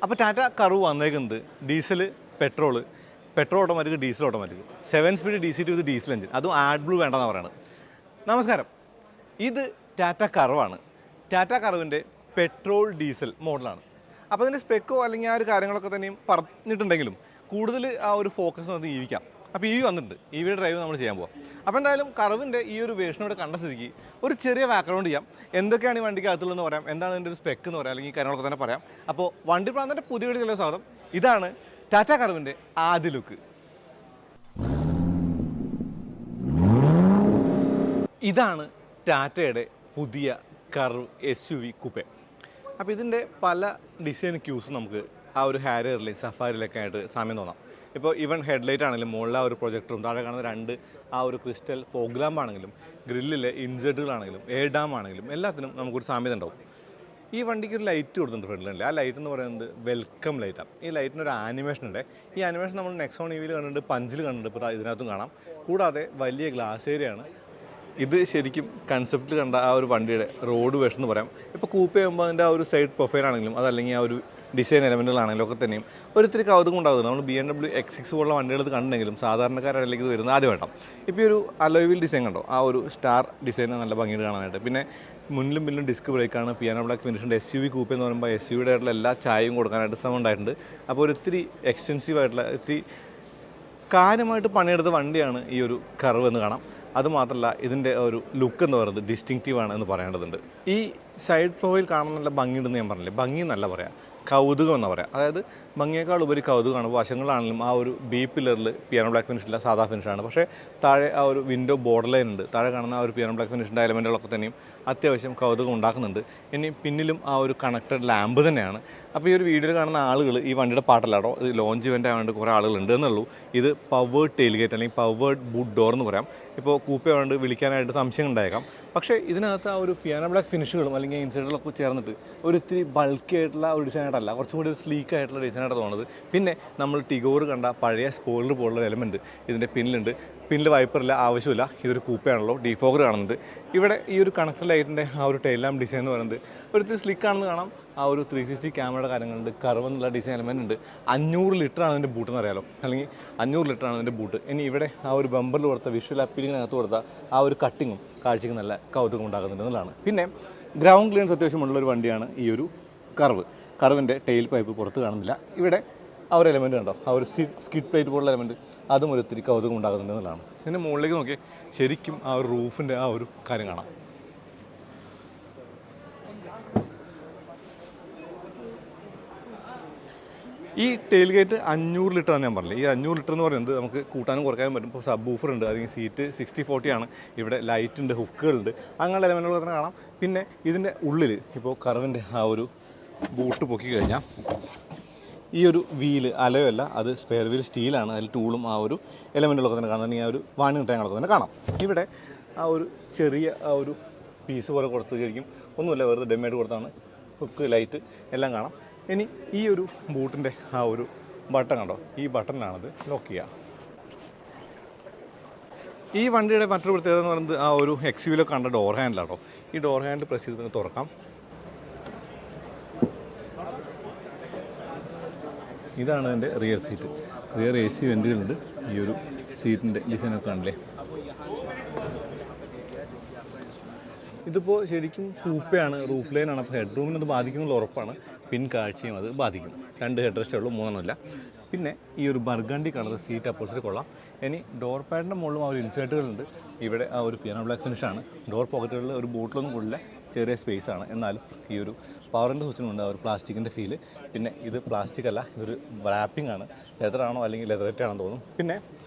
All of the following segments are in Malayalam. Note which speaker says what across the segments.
Speaker 1: അപ്പോൾ ടാറ്റ കർവ് വന്നേക്കുന്നത് diesel petrol automatic diesel automatic 7 speed DC ടു ഡീസൽ എഞ്ചിൻ, അതും ആഡ് ബ്ലൂ വേണ്ടെന്ന് പറയുന്നത്. നമസ്കാരം, ഇത് ടാറ്റ കർവാണ്. ടാറ്റ കർവിൻ്റെ പെട്രോൾ ഡീസൽ മോഡലാണ്. അപ്പോൾ അതിൻ്റെ സ്പെക്കോ അല്ലെങ്കിൽ ആ ഒരു കാര്യങ്ങളൊക്കെ തന്നെയും പറഞ്ഞിട്ടുണ്ടെങ്കിലും കൂടുതൽ ആ ഒരു ഫോക്കസ് നമുക്ക് ജീവിക്കാം. അപ്പോൾ വന്നിട്ടുണ്ട്, EV ഡ്രൈവ് നമ്മൾ ചെയ്യാൻ പോകാം. അപ്പോൾ എന്തായാലും കർവിൻ്റെ ഈ ഒരു വേഷനോട് കണ്ട സ്ഥിതിക്ക് ഒരു ചെറിയ ബാക്ക്ഗ്രൗണ്ട് ചെയ്യാം. എന്തൊക്കെയാണ് ഈ വണ്ടിക്ക് അകത്തുള്ളതെന്ന് പറയാം, എന്താണ് ഇതിൻ്റെ ഒരു സ്പെക്ക് എന്ന് പറയാം, അല്ലെങ്കിൽ ഈ കാര്യങ്ങളൊക്കെ തന്നെ പറയാം. അപ്പോൾ വണ്ടി പ്രാന്തൻ്റെ പുതിയ വീഡിയോയിലേക്ക് സ്വാഗതം. ഇതാണ് ടാറ്റ കർവിൻ്റെ ആദ്യ ലുക്ക്. ഇതാണ് ടാറ്റയുടെ പുതിയ കർവ് SUV കൂപ്പെ. അപ്പോൾ ഇതിൻ്റെ പല ഡിസൈൻ ക്യൂസും നമുക്ക് ആ ഒരു ഹാരിയറിലെയും സഫാരിയിലൊക്കെ ആയിട്ട് സാമ്യം തോന്നാം. ഇപ്പോൾ ഈവൻ ഹെഡ്ലൈറ്റ് ആണെങ്കിലും മുകളിലെ ആ ഒരു പ്രൊജക്ടറും താഴെ കാണുന്ന 2 ആ ഒരു ക്രിസ്റ്റൽ ഫോഗ് ലാമ്പ് ആണെങ്കിലും ഗ്രില്ലിലെ ഇൻസെർട്ടുകളാണെങ്കിലും എയർ ഡാം ആണെങ്കിലും എല്ലാത്തിനും നമുക്കൊരു സാമ്യത ഉണ്ടാവും. ഈ വണ്ടിക്ക് ഒരു ലൈറ്റ് കൊടുത്തിട്ടുണ്ട് ഫ്രണ്ടിലുണ്ട്. ആ ലൈറ്റ് എന്ന് പറയുന്നത് വെൽക്കം ലൈറ്റാണ്. ഈ ലൈറ്റിന് ഒരു ആനിമേഷൻ ഉണ്ട്. ഈ ആനിമേഷൻ നമ്മൾ നെക്സോൺ EVയിൽ കണ്ടിട്ടുണ്ട്, പഞ്ചിൽ കണ്ടിട്ടുണ്ട്, ഇപ്പോൾ ഇതിനകത്തും കാണാം. കൂടാതെ വലിയ ഗ്ലാസ് ഏരിയയാണ്. ഇത് ശരിക്കും കൺസെപ്റ്റിൽ കണ്ട ആ ഒരു വണ്ടിയുടെ റോഡ് വേഷം എന്ന് പറയാം. ഇപ്പോൾ കൂപ്പി ആകുമ്പോൾ അതിൻ്റെ ആ ഒരു സൈഡ് പ്രൊഫൈലാണെങ്കിലും അതല്ലെങ്കിൽ ആ ഒരു ഡിസൈൻ എലമെൻറ്റുകളാണെങ്കിലും ഒക്കെ തന്നെയും ഒരിത്തിരി കൗതുകം ഉണ്ടാകുന്നത്. നമ്മൾ BMW X6 പോലുള്ള വണ്ടികൾ കണ്ടെങ്കിലും സാധാരണക്കാരിലേക്ക് ഇത് വരുന്നത് ആദ്യം വേണം. ഇപ്പോൾ ഈ ഒരു അലോയ് വീൽ ഡിസൈൻ കണ്ടോ, ആ ഒരു സ്റ്റാർ ഡിസൈൻ നല്ല ഭംഗിയിട്ട് കാണാനായിട്ട്. പിന്നെ മുന്നിലും പിന്നിലും ഡിസ്ക് ബ്രേക്കാണ്, പിയാനോ ബ്ലാക്ക് ഫിനിഷിൻ്റെ SUV കൂപ്പി എന്ന് പറയുമ്പോൾ SUVയുടെ ആയിട്ടുള്ള എല്ലാ ചായയും കൊടുക്കാനായിട്ട് ശ്രമം ഉണ്ടായിട്ടുണ്ട്. അപ്പോൾ ഒരിത്തിരി എക്സ്റ്റെൻസീവ് ആയിട്ടുള്ള ഇത്തിരി കാര്യമായിട്ട് പണിയെടുത്ത വണ്ടിയാണ് ഈ ഒരു കർവ് എന്ന് കാണാം. അതുമാത്രമല്ല ഇതിൻ്റെ ഒരു ലുക്ക് എന്ന് പറയുന്നത് ഡിസ്റ്റിങ്റ്റീവാണ് എന്ന് പറയേണ്ടതുണ്ട്. ഈ സൈഡ് പ്രൊഫൈൽ കാണാൻ നല്ല ഭംഗിയുണ്ടെന്ന് ഞാൻ പറഞ്ഞില്ലേ, ഭംഗി എന്നല്ല പറയാം, കൗതുകം എന്ന് പറയാം. അതായത് ഭംഗിയേക്കാൾ ഉപരി കൗതുകമാണ്. വശങ്ങളാണെങ്കിലും ആ ഒരു B പില്ലറിൽ പിയാനോ ബ്ലാക്ക് ഫിനിഷില്ല, സാധാ ഫിനിഷാണ്. പക്ഷേ താഴെ ആ ഒരു വിൻഡോ ബോർഡർ ലൈൻ ഉണ്ട്. താഴെ കാണുന്ന ആ ഒരു പിയാനോ ബ്ലാക്ക് ഫിനിഷിൻ്റെ എലമെൻറ്റുകളൊക്കെ തന്നെയും അത്യാവശ്യം കൗതുകം ഉണ്ടാക്കുന്നുണ്ട്. ഇനി പിന്നിലും ആ ഒരു കണക്റ്റഡ് ലാമ്പ് തന്നെയാണ്. അപ്പോൾ ഈ ഒരു വീഡിയോയിൽ കാണുന്ന ആളുകൾ ഈ വണ്ടിയുടെ പാട്ടല്ലാട്ടോ, ഇത് ലോഞ്ച് ഇവൻ്റ് ആയതുകൊണ്ട് കുറേ ആളുകളുണ്ട് എന്നുള്ളൂ. ഇത് പവേർഡ് ടെയിൽ ഗേറ്റ് അല്ലെങ്കിൽ പവേർഡ് ബൂട്ട് ഡോർ എന്ന് പറയാം. ഇപ്പോൾ കൂപ്പ കൊണ്ട് വിളിക്കാനായിട്ട് സംശയം ഉണ്ടായേക്കാം. പക്ഷേ ഇതിനകത്ത് ആ ഒരു പിയാനോ ബ്ലാക്ക് ഫിനിഷുകളും അല്ലെങ്കിൽ ഇൻസൈഡുകളൊക്കെ ചേർന്നിട്ട് ഒരു ഇത്തിരി ബൾക്കി ആയിട്ടുള്ള ഒരു ഡിസൈനായിട്ടല്ല, കുറച്ചും കൂടി ഒരു സ്ലീക്ക് ആയിട്ടുള്ള ഡിസൈനായിട്ട് തോന്നുന്നത്. പിന്നെ നമ്മൾ ടിഗോർ കണ്ട പഴയ സ്പോയിലർ പോലുള്ള എലമെൻറ്റ് ഇതിൻ്റെ പിന്നിലുണ്ട്. പിന്നിൽ വൈപ്പറില്ല, ആവശ്യമില്ല. ഇതൊരു കൂപ്പയാണല്ലോ, ഡീഫോഗർ കാണുന്നുണ്ട്. ഇവിടെ ഈ ഒരു കണക്റ്റഡ് ലൈറ്റിൻ്റെ ആ ഒരു ടെയിൽ ലാമ്പ് ഡിസൈൻ എന്ന് പറയുന്നത് ഒരിത്തിരി സ്ലിക്കാണെന്ന് കാണാം. ആ ഒരു 360 ക്യാമറയുടെ കാര്യങ്ങളുണ്ട്, കർവ് എന്നുള്ള ഡിസൈൻ എലമെൻ്റ് ഉണ്ട്. 500 ലിറ്ററാണ് അതിൻ്റെ ബൂട്ട് എന്ന് അറിയാലോ, അല്ലെങ്കിൽ 500 ലിറ്ററാണ് അതിൻ്റെ ബൂട്ട്. ഇനി ഇവിടെ ആ ഒരു ബമ്പറിൽ കൊടുത്ത വിഷ്വൽ അപ്പീലിങ്ങിനകത്ത് കൊടുത്ത ആ ഒരു കട്ടിങ്ങും കാഴ്ചയ്ക്ക് നല്ല കൗതുകം ഉണ്ടാകുന്നുണ്ട് എന്നുള്ളതാണ്. പിന്നെ ഗ്രൗണ്ട് ക്ലിയറൻസ് അത്യാവശ്യമുള്ളൊരു വണ്ടിയാണ് ഈ ഒരു കർവ്. കർവിൻ്റെ ടെയിൽ പൈപ്പ് പുറത്ത് കാണുന്നില്ല. ഇവിടെ ആ ഒരു എലമെൻറ്റ് കണ്ടോ, ആ ഒരു സ്കിഡ് പ്ലേറ്റ് പോലുള്ള എലമെൻറ്റ്, അതും ഒരിത്തിരി കൗതുകം ഉണ്ടാകുന്നുണ്ട് എന്നുള്ളതാണ്. ഇതിൻ്റെ മുകളിലേക്ക് നോക്കിയാൽ ശരിക്കും ആ ഒരു റൂഫിൻ്റെ ആ ഒരു കാര്യം കാണാം. ഈ ടെയിൽ ഗേറ്റ് 500 ലിറ്ററാണ് ഞാൻ പറഞ്ഞില്ലേ. ഈ 500 ലിറ്റർ എന്ന് പറയുന്നത് നമുക്ക് കൂട്ടാനും കുറയ്ക്കാനും പറ്റും. ഇപ്പോൾ സബ് ബൂഫർ ഉണ്ട്, അല്ലെങ്കിൽ സീറ്റ് 60/40 ആണ്. ഇവിടെ ലൈറ്റ് ഉണ്ട്, ഹുക്കുകളുണ്ട്, അങ്ങനെയുള്ള എലമെൻറ്റുകൾ തന്നെ കാണാം. പിന്നെ ഇതിൻ്റെ ഉള്ളിൽ ഇപ്പോൾ കർവിൻ്റെ ആ ഒരു ബൂട്ട് പൊക്കി കഴിഞ്ഞാൽ ഈ ഒരു വീല് അലയല്ല, അത് സ്പെയർ വീൽ സ്റ്റീലാണ്. അതിൽ ടൂളും ആ ഒരു എലമെൻറ്റുകളൊക്കെ തന്നെ കാണാൻ, ഈ ആ ഒരു വാണി കിട്ടാങ്ങളൊക്കെ തന്നെ കാണാം. ഇവിടെ ആ ഒരു ചെറിയ ആ ഒരു പീസ് പോലെ കൊടുത്തിരിക്കും, ഒന്നുമില്ല, വെറുതെ ഡെമേഡ് കൊടുത്താണ്. ഹുക്ക്, ലൈറ്റ് എല്ലാം കാണാം. ഇനി ഈ ഒരു ബൂട്ടിൻ്റെ ആ ഒരു ബട്ടൺ കണ്ടോ, ഈ ബട്ടണിലാണത് ലോക്ക് ചെയ്യുക. ഈ വണ്ടിയുടെ മറ്റൊരു പ്രത്യേകത എന്ന് പറയുന്നത് ആ ഒരു XUVയിലൊക്കെ കണ്ട ഡോർ ഹാൻഡിലാട്ടോ. ഈ ഡോർ ഹാൻഡിൽ പ്രസ് ചെയ്ത് തുറക്കാം. ഇതാണ് അതിൻ്റെ റിയർ സീറ്റ്. Rear AC വെൻറ്റുകളുണ്ട്. ഈ ഒരു സീറ്റിൻ്റെ ഡിസൈനൊക്കെ കാണില്ലേ. ഇതിപ്പോൾ ശരിക്കും കൂപ്പയാണ്, റൂഫ് ലൈനാണ്. അപ്പോൾ ഹെഡ് റൂമിനത് ബാധിക്കുന്നുള്ള ഉറപ്പാണ്. പിൻകാഴ്ചയും അത് ബാധിക്കും. 2 ഹെഡ് റെസ്റ്റേ ഉള്ളൂ, 3 ഇല്ല. പിന്നെ ഈ ഒരു ബർഗണ്ടി കളർ സീറ്റ് അപ്പോസിറ്റ് കൊള്ളാം. ഇനി ഡോർ പാഡിൻ്റെ മുകളിലും ആ ഒരു ഇൻസേർട്ടുകളുണ്ട്. ഇവിടെ ആ ഒരു പിയാനോ ബ്ലാക്ക് ഫിനിഷാണ്. ഡോർ പോക്കറ്റുകളിൽ ഒരു ബോട്ടിലൊന്നും കൊള്ളില്ല, ചെറിയ സ്പേസ് ആണ്. എന്നാലും ഈ ഒരു പവറിൻ്റെ സ്വിച്ചിനുണ്ട് ആ ഒരു പ്ലാസ്റ്റിക്കിൻ്റെ ഫീല്. പിന്നെ ഇത് പ്ലാസ്റ്റിക് അല്ല, ഇതൊരു റാപ്പിംഗ് ആണ്. ലെതറാണോ അല്ലെങ്കിൽ ലെതറേറ്റ് ആണെന്ന് തോന്നും. പിന്നെ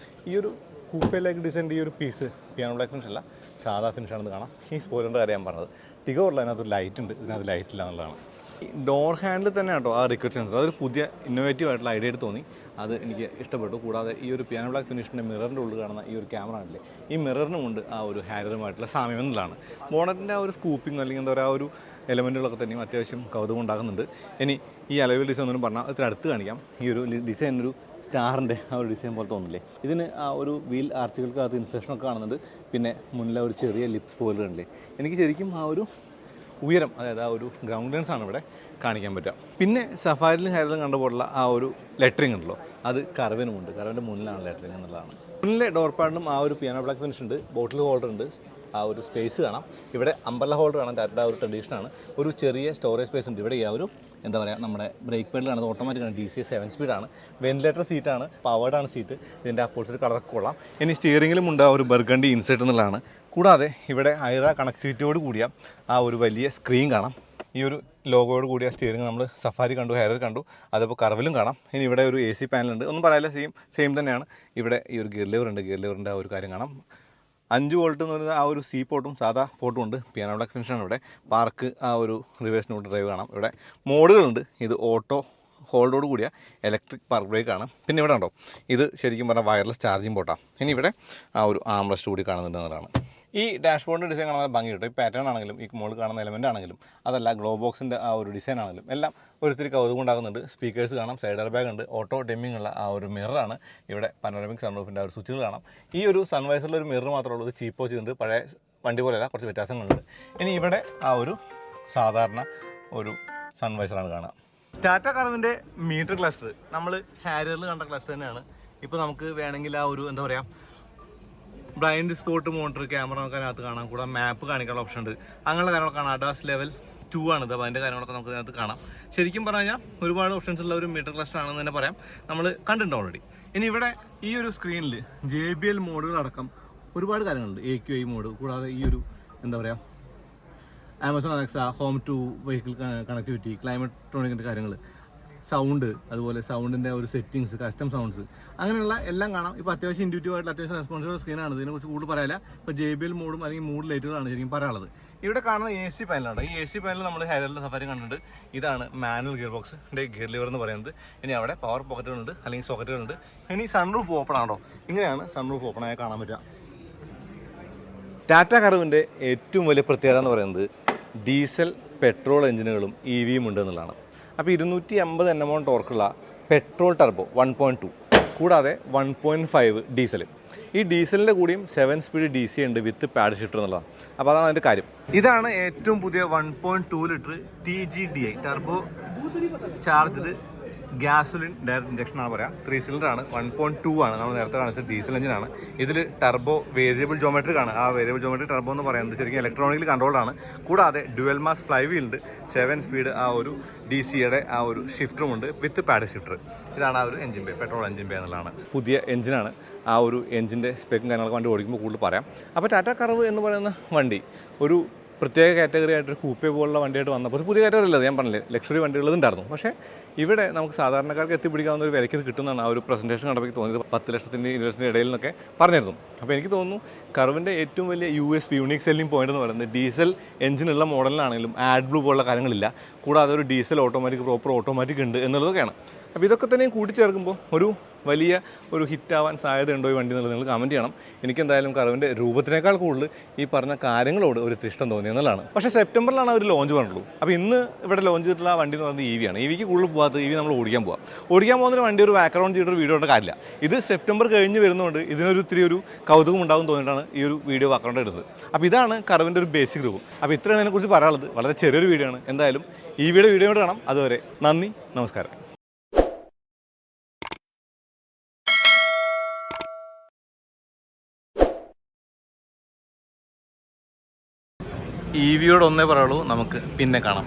Speaker 1: ഈ ഒരു കൂപ്പയിലേക്ക് ഡിസൈൻ്റെ ഈ ഒരു പീസ് പിയാനോ ബ്ലാക്ക് ഫിനിഷ് അല്ല, സാധാ ഫിനിഷാണെന്ന് കാണാം. ഈ സ്പോയിലറിൻ്റെ കാര്യം ഞാൻ പറഞ്ഞത്. ടിഗോറിൽ അതിനകത്ത് ലൈറ്റ് ഉണ്ട്, ഇതിനകത്ത് ലൈറ്റ് ഇല്ല എന്നുള്ളതാണ്. ഈ ഡോർ ഹാൻഡിൽ തന്നെ കേട്ടോ ആ റിക്വസ്റ്റ് സെൻസർ, അതൊരു പുതിയ ഇന്നോവേറ്റീവ് ആയിട്ടുള്ള ഐഡിയ ആയിട്ട് തോന്നി. അത് എനിക്ക് ഇഷ്ടപ്പെട്ടു. കൂടാതെ ഈ ഒരു പിയാനോ ബ്ലാക്ക് ഫിനിഷിൻ്റെ മിററിൻ്റെ ഉള്ളിൽ കാണുന്ന ഈ ഒരു ക്യാമറ ആണല്ലേ, ഈ മിററിനുമുണ്ട് ആ ഒരു ഹാരിയറുമായിട്ടുള്ള സാമ്യം എന്നുള്ളതാണ്. ബോണറ്റിൻ്റെ ആ ഒരു സ്കൂപ്പിംഗ് അല്ലെങ്കിൽ എന്താ പറയുക ആ ഒരു എലമെൻറ്റുകളൊക്കെ തന്നെയും അത്യാവശ്യം കൗതുകം ഉണ്ടാകുന്നുണ്ട്. ഇനി ഈ അലോയ് ഡിസൈൻ ഒന്നും പറഞ്ഞാൽ ഇത്തിരി അടുത്ത് കാണിക്കാം. ഈ ഒരു ഡിസൈൻ ഒരു സ്റ്റാറിൻ്റെ ആ ഒരു ഡിസൈൻ പോലെ തോന്നില്ലേ. ഇതിന് ആ ഒരു വീൽ ആർച്ചുകൾക്കകത്ത് ഇൻസ്റ്റലേഷനൊക്കെ കാണുന്നുണ്ട്. പിന്നെ മുന്നിലെ ഒരു ചെറിയ ലിപ്സ് പോലെ ഉണ്ടല്ലേ. എനിക്ക് ശരിക്കും ആ ഒരു ഉയരം, അതായത് ആ ഒരു ഗ്രൗണ്ട് ലെൻസ് ആണ് ഇവിടെ കാണിക്കാൻ പറ്റുക. പിന്നെ സഫാരിലും ഹാരിലും കണ്ടുപോലുള്ള ആ ഒരു ലെറ്ററിങ് ഉണ്ടല്ലോ, അത് കർവിനുമുണ്ട്. കർവിൻ്റെ മുന്നിലാണ് ലെറ്ററിങ് എന്നുള്ളതാണ്. മുന്നിലെ ഡോർ പാഡിനും ആ ഒരു പിയാനോ ബ്ലാക്ക് ഫിനിഷ് ഉണ്ട്, ബോട്ടിൽ ഹോൾഡർ ഉണ്ട്, ആ ഒരു സ്പേസ് കാണാം. ഇവിടെ അംബ്രല്ല ഹോൾഡർ കാണാം, ടാറ്റയുടെ ആ ഒരു ട്രഡീഷനാണ്. ഒരു ചെറിയ സ്റ്റോറേജ് സ്പേസ് ഉണ്ട്. ഇവിടെ ആ ഒരു എന്താ പറയുക, നമ്മുടെ ബ്രേക്ക് പെഡലാണ്, ഓട്ടോമാറ്റിക്കാണ്, DC 7 സ്പീഡാണ്, വെന്റിലേറ്റർ സീറ്റാണ്, പവേർഡാണ് സീറ്റ്. ഇതിൻ്റെ അപ്പോൾസറി കളറൊക്കെ കൊള്ളാം. ഇനി സ്റ്റിയറിംഗിലും ഉണ്ട് ആ ഒരു ബർഗണ്ടി ഇൻസെറ്റ് എന്നുള്ളതാണ്. കൂടാതെ ഇവിടെ ഐറ കണക്ടിവിറ്റിയോട് കൂടിയ ആ ഒരു വലിയ സ്ക്രീൻ കാണാം. ഈ ഒരു ലോഗോയോട് കൂടിയ സ്റ്റിയറിംഗ് നമ്മൾ സഫാരി കണ്ടു, ഹാരിയർ കണ്ടു, അതപ്പോൾ കർവിലും കാണാം. ഇനി ഇവിടെ ഒരു AC പാനലുണ്ട്, ഒന്നും പറയാനില്ല, സെയിം തന്നെയാണ്. ഇവിടെ ഈ ഒരു ഗിയർ ലിവർ ഉണ്ട്, ഗിയർ ലിവറിൻ്റെ ആ ഒരു കാര്യം കാണാം. 5 വോൾട്ട് എന്ന് പറയുന്ന ആ ഒരു C പോർട്ടും സാധാ പോർട്ടും ഉണ്ട്. പിയാനോ ബ്ലാക്ക് ഫിനിഷാണ് ഇവിടെ. പാർക്ക് ആ ഒരു റിവേഴ്സ് നോട്ട് ഡ്രൈവ് കാണാം. ഇവിടെ മോഡുകളുണ്ട്. ഇത് ഓട്ടോ ഹോൾഡോട് കൂടിയ ഇലക്ട്രിക് പാർക്ക് ബ്രേക്ക് ആണ്. പിന്നെ ഇവിടെ ഉണ്ടോ, ഇത് ശരിക്കും പറഞ്ഞാൽ വയർലെസ് ചാർജിങ് പോർട്ടാണ്. ഇനി ഇവിടെ ആ ഒരു ആംറസ്റ്റ് കൂടി കാണുന്നുണ്ട് എന്നതാണ്. ഈ ഡാഷ്ബോർഡിൻ്റെ ഡിസൈൻ കാണാൻ ഭംഗി കിട്ടും. ഈ പാറ്റേൺ ആണെങ്കിലും ഈ മുകളിൽ കാണുന്ന എലമെൻ്റ് ആണെങ്കിലും അതല്ല ഗ്ലോ ബോക്സിൻ്റെ ആ ഒരു ഡിസൈൻ ആണെങ്കിലും എല്ലാം ഒരിത്തിരി കൗതുകം ഉണ്ടാകുന്നുണ്ട്. സ്പീക്കേഴ്സ് കാണാം, സൈഡ് എയർ ബാഗ് ഉണ്ട്, ഓട്ടോ ഡെമ്മിങ് ഉള്ള ആ ഒരു മിററാണ്. ഇവിടെ പനോരമിക് സൺറൂഫിൻ്റെ ആ ഒരു സ്വിച്ചുകൾ കാണാം. ഈ ഒരു സൺവൈസറിൽ ഒരു മിറർ മാത്രമേ ഉള്ളൂ, ഇത് ചീപ്പോ ചെയ്തിട്ടുണ്ട്, പഴയ വണ്ടി പോലെയല്ല, കുറച്ച് വ്യത്യാസങ്ങളുണ്ട്. ഇനി ഇവിടെ ആ ഒരു സാധാരണ ഒരു സൺവൈസറാണ് കാണാം. ടാറ്റ കർവിൻ്റെ മീറ്റർ ക്ലസ്റ്റർ നമ്മൾ ഹാരിയറിൽ കണ്ട ക്ലസ്റ്റർ തന്നെയാണ്. ഇപ്പോൾ നമുക്ക് വേണമെങ്കിൽ ആ ഒരു എന്താ പറയുക, ബ്ലൈൻഡ് സ്പോട്ട് മോണിറ്റർ ക്യാമറ നമുക്ക് അതിനകത്ത് കാണാം. കൂടെ മാപ്പ് കാണിക്കാനുള്ള ഓപ്ഷൻ ഉണ്ട്. അങ്ങനെയുള്ള കാര്യങ്ങളൊക്കെ കാണാം. അഡാസ് ലെവൽ 2 ആണിത്. അപ്പോൾ അതിൻ്റെ കാര്യങ്ങളൊക്കെ നമുക്ക് അതിനകത്ത് കാണാം. ശരിക്കും പറഞ്ഞു കഴിഞ്ഞാൽ ഒരുപാട് ഓപ്ഷൻസ് ഉള്ള ഒരു മീറ്റർ ക്ലസ്റ്റർ ആണെന്ന് തന്നെ പറയാം. നമ്മൾ കണ്ടിട്ടുണ്ട് ഓൾറെഡി. ഇനി ഇവിടെ ഈ ഒരു സ്ക്രീനിൽ JBL മോഡുകളടക്കം ഒരുപാട് കാര്യങ്ങളുണ്ട്. AQI മോഡ്, കൂടാതെ ഈ ഒരു എന്താ പറയുക, Amazon Alexa, home to vehicle connectivity, climate കാര്യങ്ങൾ, സൗണ്ട്, അതുപോലെ സൗണ്ടിൻ്റെ ഒരു സെറ്റിങ്സ്, കസ്റ്റം സൗണ്ട്സ്, അങ്ങനെയുള്ള എല്ലാം കാണാം. ഇപ്പോൾ അത്യാവശ്യം ഇൻഡ്യൂറ്റീവായിട്ട് അത്യാവശ്യം റെസ്പോൺസിബിൾ സ്ക്രീനാണ്. ഇതിനെക്കുറിച്ച് കൂടുതൽ പറയാനില്ല. ഇപ്പോൾ JBL മോഡും അല്ലെങ്കിൽ മൂഡ് ലൈറ്റുകളാണ് ശരിക്കും പറയാനുള്ളത്. ഇവിടെ കാണുന്ന AC പാനലാണ്. ഈ AC പാനൽ നമ്മൾ ഹാരിയറിൻ്റെ സഫാരി കണ്ടിട്ടുണ്ട്. ഇതാണ് മാനുവൽ ഗിയർ ബോക്സിൻ്റെ ഗിയർ ലിവർ എന്ന് പറയുന്നത്. ഇനി അവിടെ പവർ പോക്കറ്റുകളുണ്ട്, അല്ലെങ്കിൽ സോക്കറ്റുകളുണ്ട്. ഇനി സൺറൂഫ് ഓപ്പൺ ആണോ, ഇങ്ങനെയാണ് സൺറൂഫ് ഓപ്പൺ ആയി കാണാൻ പറ്റുക. ടാറ്റ കർവിൻ്റെ ഏറ്റവും വലിയ പ്രത്യേകത എന്ന് പറയുന്നത് ഡീസൽ പെട്രോൾ എഞ്ചിനുകളും EVയും ഉണ്ട് എന്നുള്ളതാണ്. അപ്പോൾ 250 Nm ടോർക്കുള്ള പെട്രോൾ ടർബോ 1.2, കൂടാതെ 1.5 ഡീസൽ. ഈ ഡീസലിൻ്റെ കൂടിയും 7 സ്പീഡ് DC ഉണ്ട് വിത്ത് പാഡ് ഷിഫ്റ്റർ എന്നുള്ളതാണ്. അപ്പോൾ അതാണ് അതിൻ്റെ കാര്യം. ഇതാണ് ഏറ്റവും പുതിയ 1.2 litre TGDI turbo charged gasoline direct injection ആണ് പറയാം. 3 സിലിണ്ടറാണ്, 1.2 ആണ്. നമ്മൾ നേരത്തെ കാണിച്ചത് ഡീസൽ എഞ്ചിനാണ്. ഇതിൽ ടർബോ വേരിയബിൾ ജോമെട്രിക് ആണ്. ആ വേരിയബിൾ ജോമെട്രിക് ടർബോ എന്ന് പറയുന്നത് ശരിക്കും ഇലക്ട്രോണിക്കലി കൺട്രോൾഡാണ്. കൂടാതെ ഡ്യുവൽ മാസ് ഫ്ലൈ വീൽ ഉണ്ട്, 7 സ്പീഡ് ആ ഒരു DCയുടെ ആ ഒരു ഷിഫ്റ്ററും ഉണ്ട് വിത്ത് പാഡ് ഷിഫ്റ്റർ. ഇതാണ് ആ ഒരു engine bay, petrol engine bay എന്നുള്ളതാണ്. പുതിയ എഞ്ചിനാണ്. ആ ഒരു എഞ്ചിൻ്റെ സ്പെക്കും കാര്യങ്ങളൊക്കെ വണ്ടി ഓടിക്കുമ്പോൾ കൂടുതൽ പറയാം. അപ്പോൾ ടാറ്റ കർവ് എന്ന് പറയുന്ന വണ്ടി ഒരു പ്രത്യേക കാറ്റഗറി ആയിട്ട് കൂപ്പേ പോലുള്ള വണ്ടിയായിട്ട് വന്നപ്പോൾ ഒരു പുതിയ കാറ്റഗറി ഉള്ളത് ഞാൻ പറഞ്ഞില്ലേ, ലക്ഷറി വണ്ടികളുണ്ടായിരുന്നു. പക്ഷേ ഇവിടെ നമുക്ക് സാധാരണക്കാർക്ക് എത്തിപ്പിടിക്കാവുന്ന ഒരു വിലയ്ക്ക് കിട്ടുന്നതാണ് ആ ഒരു പ്രസൻറ്റേഷൻ കണ്ടപ്പോൾ തോന്നിയത്. 10 ലക്ഷത്തിൻ്റെ 20 ലക്ഷത്തിൻ്റെ ഇടയിൽ നിന്നൊക്കെ പറഞ്ഞിരുന്നു. അപ്പോൾ എനിക്ക് തോന്നുന്നു കർവിൻ്റെ ഏറ്റവും വലിയ USP, യൂണിക് സെല്ലിംഗ് പോയിന്റ് എന്ന് പറയുന്നത് ഡീസൽ എഞ്ചിനുള്ള മോഡലിനാണെങ്കിലും ആഡ് ബ്ലൂ പോലുള്ള കാര്യങ്ങളില്ല. കൂടാതെ ഒരു ഡീസൽ ഓട്ടോമാറ്റിക്, പ്രോപ്പർ ഓട്ടോമാറ്റിക് ഉണ്ട് എന്നുള്ളതൊക്കെയാണ്. അപ്പോൾ ഇതൊക്കെ തന്നെയും കൂട്ടിച്ചേർക്കുമ്പോൾ ഒരു വലിയ ഒരു ഹിറ്റാവാൻ സാധ്യതയുണ്ടോ ഈ വണ്ടി എന്നുള്ളത് നിങ്ങൾ കമൻറ്റ് ചെയ്യണം. എനിക്കെന്തായാലും കർവിൻ്റെ രൂപത്തിനേക്കാൾ കൂടുതൽ ഈ പറഞ്ഞ കാര്യങ്ങളോട് ഒരു ഇഷ്ടം തോന്നി എന്നുള്ളതാണ്. പക്ഷേ സെപ്റ്റംബറിലാണ് അവർ ലോഞ്ച് പറഞ്ഞുള്ളൂ. അപ്പോൾ ഇന്ന് ഇവിടെ ലോഞ്ച് ചെയ്തിട്ടുള്ള വണ്ടി എന്ന് പറയുന്നത് EV ആണ്. EVക്ക് കൂടുതൽ പോകാത്ത EV നമ്മൾ ഓടിക്കാൻ പോകുന്ന വണ്ടി ഒരു ബാക്ക്ഗ്രൗണ്ട് ചെയ്തിട്ട് വീഡിയോ ഇട്ട കാര്യമില്ല. ഇത് സെപ്റ്റംബർ കഴിഞ്ഞ് വരുന്നതുകൊണ്ട് ഇതിനൊരു ഇത്തിരി ഒരു കൗതുകം ഉണ്ടാകും തോന്നിയിട്ടാണ് ഈ ഒരു വീഡിയോ ബാക്ക്ഗ്രൗണ്ട് എടുത്തത്. അപ്പോൾ ഇതാണ് കർവിൻ്റെ ഒരു ബേസിക് രൂപം. അപ്പോൾ ഇത്രയാണ് അതിനെക്കുറിച്ച് പറയാനുള്ളത്. വളരെ ചെറിയൊരു വീഡിയോ ആണ്. എന്തായാലും EVയുടെ വീഡിയോ കാണാം. അതുവരെ നന്ദി, നമസ്കാരം. EVയോട് ഒന്നേ പറയുള്ളൂ, നമുക്ക് പിന്നെ കാണാം.